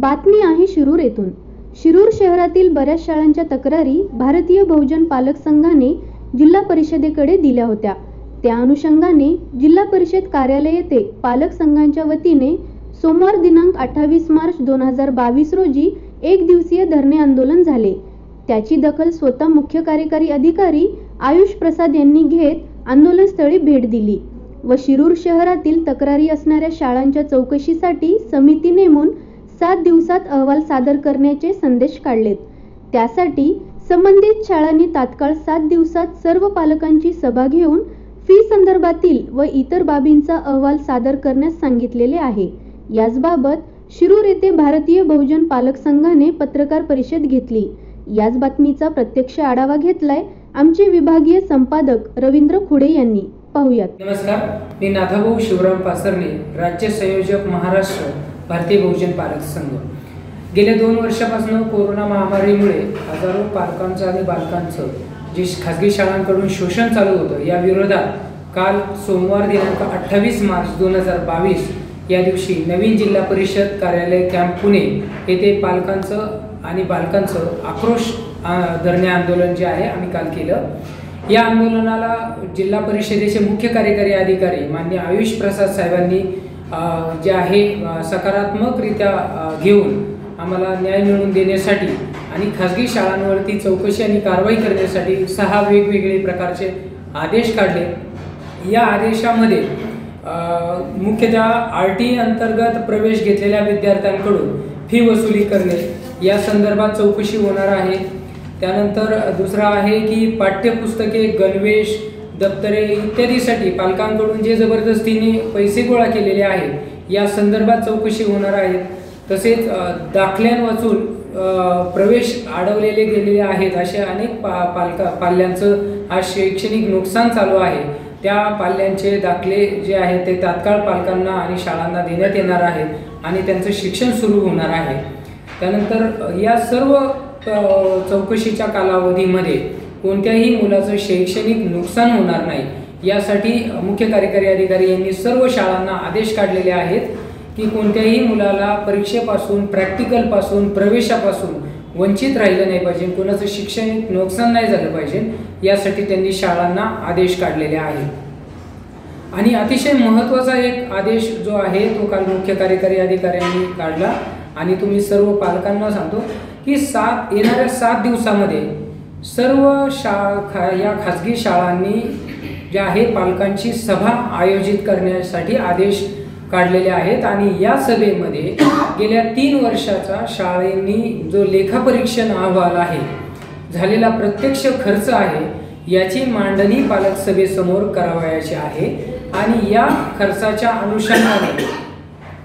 बातमी आहे शिरूर येथून। शिरूर शहरातील बऱ्याच शाळांच्या तक्रारी भारतीय बहुजन पालक संघाने जिल्हा परिषदेकडे दिल्या होत्या। त्या अनुषंगाने जिल्हा परिषद कार्यालय येथे पालक संघांच्या वतीने सोमवार दिनांक 28 मार्च 2022 रोजी एक दिवसीय धरणे आंदोलन झाले। त्याची दखल स्वतः मुख्य कार्यकारी अधिकारी आयुष प्रसाद यांनी घेत आंदोलनस्थळी भेट दिली व शिरूर शहरातील तक्रारी असणाऱ्या शाळांच्या चौकशीसाठी समिती नेमून 7 दिवसात अहवाल सादर करण्याचे संदेश काढलेत। त्यासाठी संबंधित शाळांनी तात्काळ 7 दिवसात सर्व पालकांची सभा घेऊन फी संदर्भातील व इतर बाबींचा अहवाल सादर करण्यास सांगितलेले आहे। याचबाबत शिरूर येथे भारतीय बहुजन पालक संघाने पत्रकार परिषद घेतली। याच बातमीचा प्रत्यक्ष आढावा घेतलाय आमचे विभागीय संपादक रवींद्र खुडे यांनी। पाहूयात। नमस्कार, मी नाथाभाऊ शिवराम पासरणे, राज्य संयोजक महाराष्ट्र भारतीय बहुजन पालक संघ। गेल्या 2 वर्षापासून कोरोना महामारीमुळे हजारो पालकांचं आणि बालकांचं जे खासगी शाळांकडून शोषण चालू होतं, या विरोधात काल सोमवार दिनांक 28 मार्च 2022 या दिवशी नवीन जिल्हा परिषद कार्यालय कॅम्प पुणे येथे पालकांचं आणि बालकांचं आक्रोश धरणे आंदोलन जे आहे आम्ही काल केलं। या आंदोलनाला जिल्हा परिषदेचे मुख्य कार्यकारी अधिकारी माननीय आयुष प्रसाद साहेबांनी जे आहे सकारात्मकरित्या घेऊन आम्हाला न्याय मिळवून देण्यासाठी आणि खासगी शाळांवरती चौकशी आणि कारवाई करण्यासाठी 6 वेगवेगळे प्रकारचे आदेश काढले। या आदेशामध्ये मुख्यतः RT अंतर्गत प्रवेश घेतलेल्या विद्यार्थ्यांकडून फी वसुली करणे या संदर्भात चौकशी होणार आहे। त्यानंतर दुसरा आहे की पाठ्यपुस्तके, गणवेश, दप्तरे इत्यादीसाठी पालकांकडून जे जबरदस्तीने पैसे गोळा केलेले आहेत या संदर्भात चौकशी होणार आहे। तसेच दाखल्यांवाचून प्रवेश अडवलेले गेलेले आहेत असे अनेक पाल्यांचं आज शैक्षणिक नुकसान चालू आहे। त्या पाल्यांचे दाखले जे आहेत ते तात्काळ पालकांना आणि शाळांना देण्यात येणार आहेत आणि त्यांचं शिक्षण सुरू होणार आहे। त्यानंतर या सर्व चौकशीच्या कालावधीमध्ये कोणत्याही मुलाचं शैक्षणिक नुकसान होणार नाही यासाठी मुख्य कार्यकारी अधिकारी यांनी सर्व शाळांना आदेश काढलेले आहेत की कोणत्याही मुलाला परीक्षेपासून, प्रॅक्टिकलपासून, प्रवेशापासून वंचित राहिलं नाही पाहिजे, कोणाचं शैक्षणिक नुकसान नाही झालं पाहिजे यासाठी त्यांनी शाळांना आदेश काढलेले आहेत। आणि अतिशय महत्त्वाचा एक आदेश जो आहे तो काल मुख्य कार्यकारी अधिकाऱ्यांनी काढला आणि तुम्ही सर्व पालकांना सांगतो की येणाऱ्या 7 दिवसामध्ये सर्व या खाजगी शाळांनी जे आहे पालकांची सभा आयोजित करण्यासाठी आदेश काढलेले आहेत आणि या सभेमध्ये गेल्या 3 वर्षाचा शाळेंनी जो लेखापरीक्षण अहवाल आहे, झालेला प्रत्यक्ष खर्च आहे याची मांडणी पालक सभेसमोर करावयाची आहे आणि या खर्चाच्या अनुषंगाने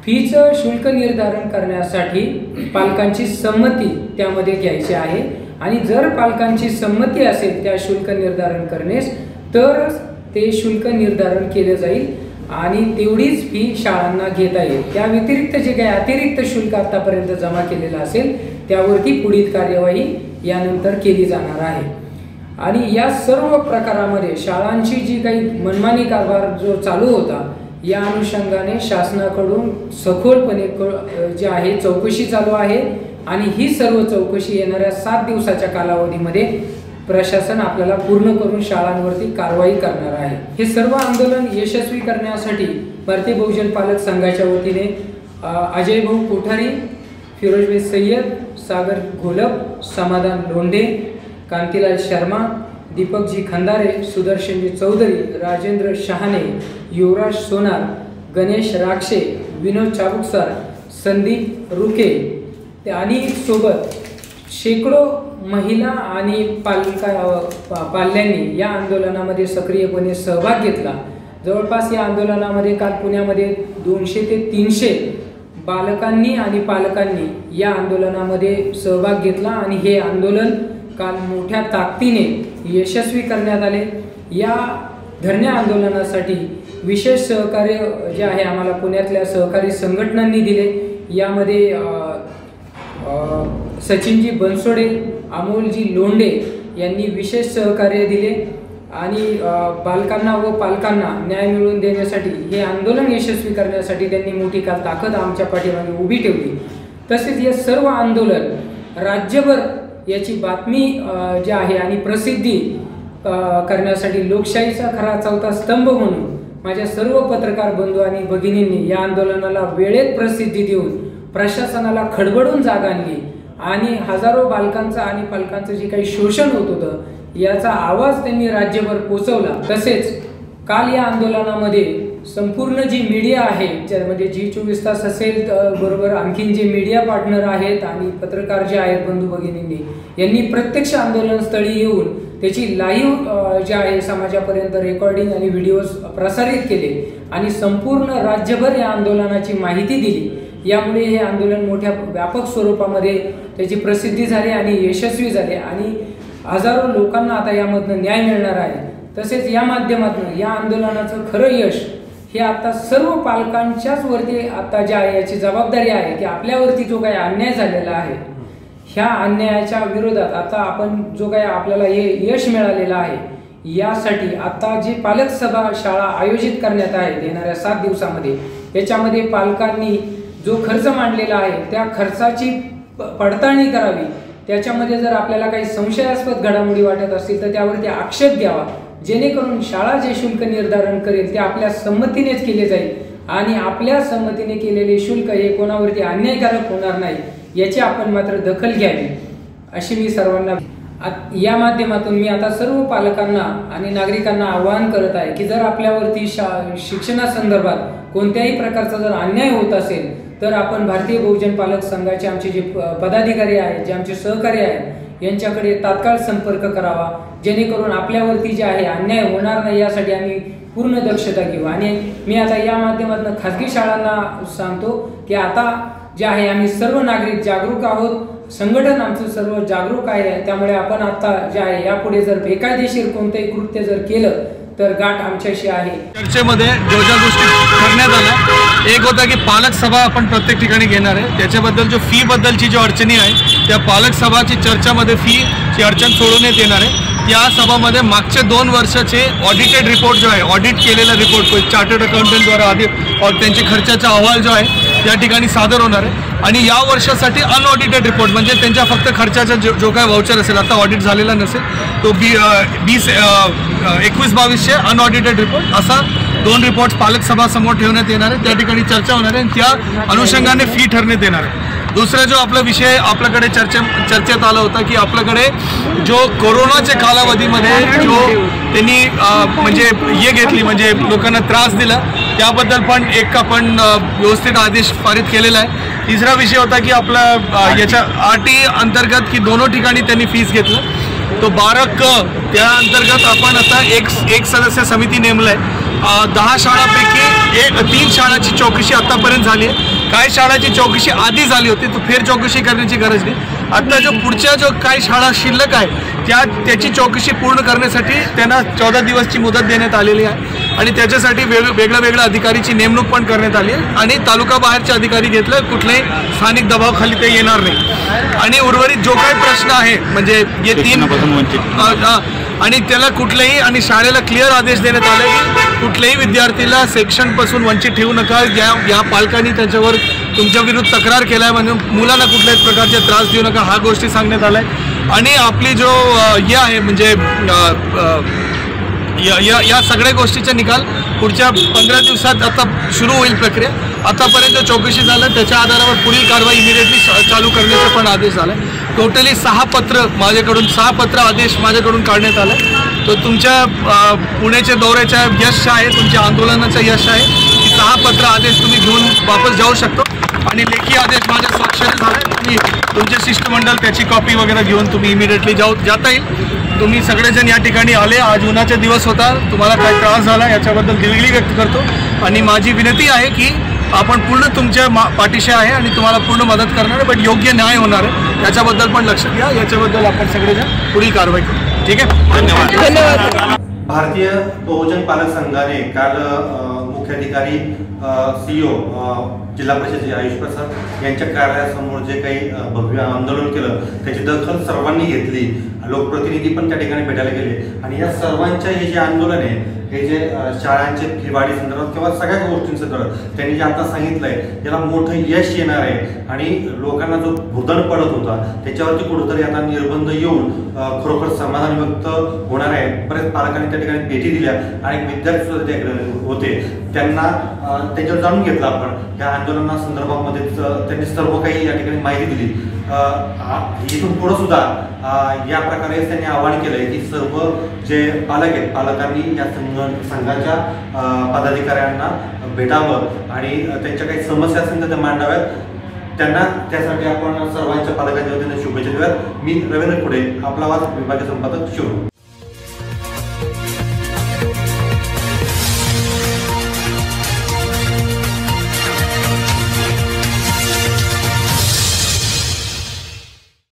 फीचं शुल्क निर्धारण करण्यासाठी पालकांची संमती त्यामध्ये घ्यायची आहे आणि जर पालकांची संमती असेल त्या शुल्क निर्धारण करण्यास तरच ते शुल्क निर्धारण केले जाईल आणि तेवढीच फी शाळांना घेता येईल। त्या व्यतिरिक्त जे काही अतिरिक्त शुल्क आतापर्यंत जमा केलेलं असेल त्यावरती पुढील कार्यवाही यानंतर केली जाणार आहे। आणि या सर्व प्रकारामध्ये शाळांची जी काही मनमानी कारभार जो चालू होता या अनुषंगाने शासनाकडून सखोलपणे जे आहे चौकशी चालू आहे आणि ही सर्व चौकशी येणाऱ्या 7 दिवसाच्या कालावधीमध्ये प्रशासन आपल्याला पूर्ण करून शाळांवरती कारवाई करणार आहे। हे सर्व आंदोलन यशस्वी करण्यासाठी भारतीय बहुजन पालक संघाच्या वतीने अजय भाऊ कोठारी, फिरोजभाई सय्यद, सागर घोलप, समाधान लोंढे, कांतीलाल शर्मा, दीपकजी खंदारे, सुदर्शनजी चौधरी, राजेंद्र शहाणे, युवराज सोनार, गणेश राक्षे, विनोद चाबुकसर, संदीप रुके आणि सोबत शेकडो महिला आणि पाल्यांनी या आंदोलनामध्ये सक्रियपणे सहभाग घेतला। जवळपास या आंदोलनामध्ये काल पुण्यामध्ये 200 ते 300 बालकांनी आणि पालकांनी या आंदोलनामध्ये सहभाग घेतला आणि हे आंदोलन काल मोठ्या ताकदीने यशस्वी करण्यात आले। या धरणे आंदोलनासाठी विशेष सहकार्य जे आहे आम्हाला पुण्यातल्या सहकारी संघटनांनी दिले। यामध्ये सचिनजी बनसोडे, अमोलजी लोंढे यांनी विशेष सहकार्य दिले आणि बालकांना व पालकांना न्याय मिळवून देण्यासाठी हे आंदोलन यशस्वी करण्यासाठी त्यांनी मोठी ताकद आमच्या पाठीमागे उभी ठेवली। तसेच हे सर्व आंदोलन राज्यभर याची बातमी जी आहे आणि प्रसिद्धी करण्यासाठी लोकशाहीचा खरा चौथा स्तंभ म्हणून माझ्या सर्व पत्रकार बंधू आणि भगिनींनी या आंदोलनाला वेळेत प्रसिद्धी देऊन प्रशासनाला खडबडून जाग आणली आणि हजारो बालकांचं आणि पालकांचं जे काही शोषण होत होतं याचा आवाज त्यांनी राज्यभर पोहोचवला। तसेच काल या आंदोलनामध्ये संपूर्ण जी मीडिया आहे, ज्यामध्ये जी24 तास असेल बरोबर आणखीन जे मीडिया पार्टनर आहेत आणि पत्रकार जे आहेत बंधू भगिनींनी, यांनी प्रत्यक्ष आंदोलनस्थळी येऊन त्याची लाईव्ह जे आहे समाजापर्यंत रेकॉर्डिंग आणि व्हिडिओज प्रसारित केले आणि संपूर्ण राज्यभर या आंदोलनाची माहिती दिली। यामुळे हे आंदोलन मोठ्या व्यापक स्वरूपामध्ये त्याची प्रसिद्धी झाली आणि यशस्वी झाले आणि हजारो लोकांना आता यामधनं न्याय मिळणार आहे। तसेच या माध्यमातून या आंदोलनाचं खरं यश हे आता सर्व पालकांच्याच वरती आता जे आहे याची जबाबदारी आहे की आपल्यावरती जो काही अन्याय झालेला आहे ह्या अन्यायाच्या विरोधात आता आपण जो काही आपल्याला हे यश मिळालेलं आहे यासाठी आता जी पालक सभा शाळा आयोजित करण्यात आहे येणाऱ्या 7 दिवसामध्ये, याच्यामध्ये पालकांनी जो खर्च मांडलेला आहे त्या खर्चाची पडताळणी करावी। त्याच्यामध्ये जर आपल्याला काही संशयास्पद घडामोडी वाटत असतील तर त्यावरती आक्षेप घ्यावा, जेणेकरून शाळा जे शुल्क निर्धारण करेल ते आपल्या संमतीनेच केले जाईल आणि आपल्या संमतीने केलेले शुल्क हे कोणावरती अन्यायकारक होणार नाही याची आपण मात्र दखल घ्यावी अशी मी सर्वांना या माध्यमातून मी आता सर्व पालकांना आणि नागरिकांना आवाहन करत आहे की जर आपल्यावरती शिक्षणासंदर्भात कोणत्याही प्रकारचा जर अन्याय होत असेल तर आपण भारतीय बहुजन पालक संघाचे आमचे जे पदाधिकारी आहेत, जे आमचे सहकारी आहेत यांच्याकडे तात्काळ संपर्क करावा, जेणेकरून आपल्यावरती जे आहे अन्याय होणार नाही यासाठी आम्ही पूर्ण दक्षता घेऊ। आणि मी आता या माध्यमातून खाजगी शाळांना सांगतो की आता जे आहे आम्ही सर्व नागरिक जागरूक आहोत, संघटन आमचं सर्व जागरूक आहे, त्यामुळे आपण आता जे आहे यापुढे जर बेकायदेशीर कोणतेही कृत्य जर केलं तर गाठ आमच्याशी आहे। चर्चेमध्ये ज्या गोष्टी करण्यात आल्या, एक होता की पालक सभा आपण प्रत्येक ठिकाणी घेणार आहे, त्याच्याबद्दल जो फी बद्दलची जो अडचणी आहे त्या पालक सभाची चर्चामध्ये फीची अडचण सोडवण्यात येणार आहे। या सभामध्ये मागचे 2 वर्षाचे ऑडिटेड रिपोर्ट जो आहे, ऑडिट केलेला रिपोर्ट चार्टर्ड अकाउंटंटद्वारा आधी त्यांची खर्चाचा अहवाल जो आहे त्या ठिकाणी सादर होणार आहे आणि या वर्षासाठी अनऑडिटेड रिपोर्ट म्हणजे त्यांच्या फक्त खर्चाचा जो काय वाउचर असेल आता ऑडिट झालेला नसेल तो 21-22चे अनऑडिटेड रिपोर्ट असा 2 रिपोर्ट पालक सभा समोर ठेवण्यात येणार आहे। त्या ठिकाणी चर्चा होणार आहे आणि त्या अनुषंगाने फी ठरण्यात येणार आहे। दुसरा जो आपला विषय आपल्याकडे चर्चेत आला होता की आपल्याकडे जो कोरोनाच्या कालावधीमध्ये जो त्यांनी म्हणजे हे घेतली म्हणजे लोकांना त्रास दिला त्याबद्दल पण एक आपण व्यवस्थित आदेश पारित केलेला आहे। तिसरा विषय होता की आपला याच्या RT अंतर्गत की दोनों ठिकाणी त्यांनी फीस घेतलं तो 12 त्या अंतर्गत आपण आता एक सदस्य समिती नेमलं आहे। 10 शाळांपैकी 3 शाळांची चौकशी आतापर्यंत झाली आहे, काही शाळांची चौकशी आधी झाली होती तो फेर चौकशी करण्याची गरज नाही। आता जो पुढच्या जो काही शाळा शिल्लक आहे त्याची चौकशी पूर्ण करण्यासाठी त्यांना 14 दिवसची मुदत देण्यात आलेली आहे आणि त्याच्यासाठी वेगळ्या अधिकारीची नेमणूक पण करण्यात आली आहे आणि तालुका बाहेरचे अधिकारी घेतलं, कुठल्याही स्थानिक दबावाखाली ते येणार नाही आणि उर्वरित जो काही प्रश्न आहे म्हणजे हे 3 आणि त्याला कुठलेही आणि शाळेला क्लिअर आदेश देण्यात आले की कुठल्याही विद्यार्थीला सेक्शनपासून वंचित ठेवू नका। या पालकांनी त्याच्यावर तुमच्या विरुद्ध तक्रार केला आहे म्हणजे मुलांना कुठल्याही प्रकारचे त्रास देऊ नका, हा गोष्टी सांगण्यात आल्या आणि आपली जो हे आहे म्हणजे या सगळ्या गोष्टीचा निकाल पुढच्या 15 दिवसात आता सुरू होईल प्रक्रिया। आतापर्यंत चौकशी झालं त्याच्या आधारावर पुढील कारवाई इमिडिएटली चालू करण्याचा पण आदेश झाला। टोटली 6 पत्र माझ्याकडून 6 पत्र आदेश माझ्याकडून काढण्यात आला। तो तुमच्या पुण्याच्या दौऱ्याच्या यश आहे, तुमच्या आंदोलनाचं यश आहे की 6 पत्र आदेश तुम्ही घेऊन वापस जाऊ शकतो आणि लेखी आदेश माझ्या स्वाक्षरी झाले आणि तुमचे शिष्टमंडळ त्याची कॉपी वगैरे घेऊन तुम्ही इमिडिएटली जाता येईल। तुम्ही सगळेजण या ठिकाणी आले, आज उन्हाचा दिवस होता, तुम्हाला काय त्रास झाला याच्याबद्दल दिलगिरी व्यक्त करतो आणि माझी विनंती आहे की आपण पूर्ण तुमच्या पाठीशी आहे आणि तुम्हाला पूर्ण मदत करणार आहे, बट योग्य न्याय होणार आहे याच्याबद्दल पण लक्ष द्या। याच्याबद्दल आपण सगळेजण पुढील कारवाई करू, ठीक आहे? धन्यवाद। भारतीय बहुजन पालक संघाने काल मुख्याधिकारी CEO जिल्हा परिषद आयुष प्रसाद यांच्या कार्यालयासमोर जे काही भव्य आंदोलन केलं त्याची दखल सर्वांनी घेतली, लोकप्रतिनिधी पण त्या ठिकाणी भेटायला गेले आणि या सर्वांच्या हे जे आंदोलन आहे हे जे शाळांचे फीवाढी संदर्भात किंवा सगळ्या गोष्टींसंदर्भात त्यांनी जे आता सांगितलंय त्याला मोठं यश येणार आहे आणि लोकांना जो भुदन पडत होता त्याच्यावरती कुठेतरी आता निर्बंध येऊन खरोखर समाधान व्यक्त होणार आहे. बरेच पालकांनी त्या ठिकाणी भेटी दिल्या आणि विद्यार्थी सुद्धा त्याकडे होते, त्यांना त्याच्यावर जाणून घेतलं आपण या आंदोलना संदर्भामध्ये त्यांनी सर्व काही या ठिकाणी माहिती दिली. इथून पुढे सुद्धा या प्रकारे त्यांनी आवाहन केलंय की सर्व जे पालक आहेत पालकांनी या संघाच्या पदाधिकाऱ्यांना भेटावं आणि त्यांच्या काही समस्या असतील तर त्या मांडाव्यात. त्यांना त्यासाठी आपण सर्वांच्या पालकांच्या वतीने शुभेच्छा देऊयात. मी रवींद्र खुडे, आपला आवाज विभागीय संपादक शिरूर.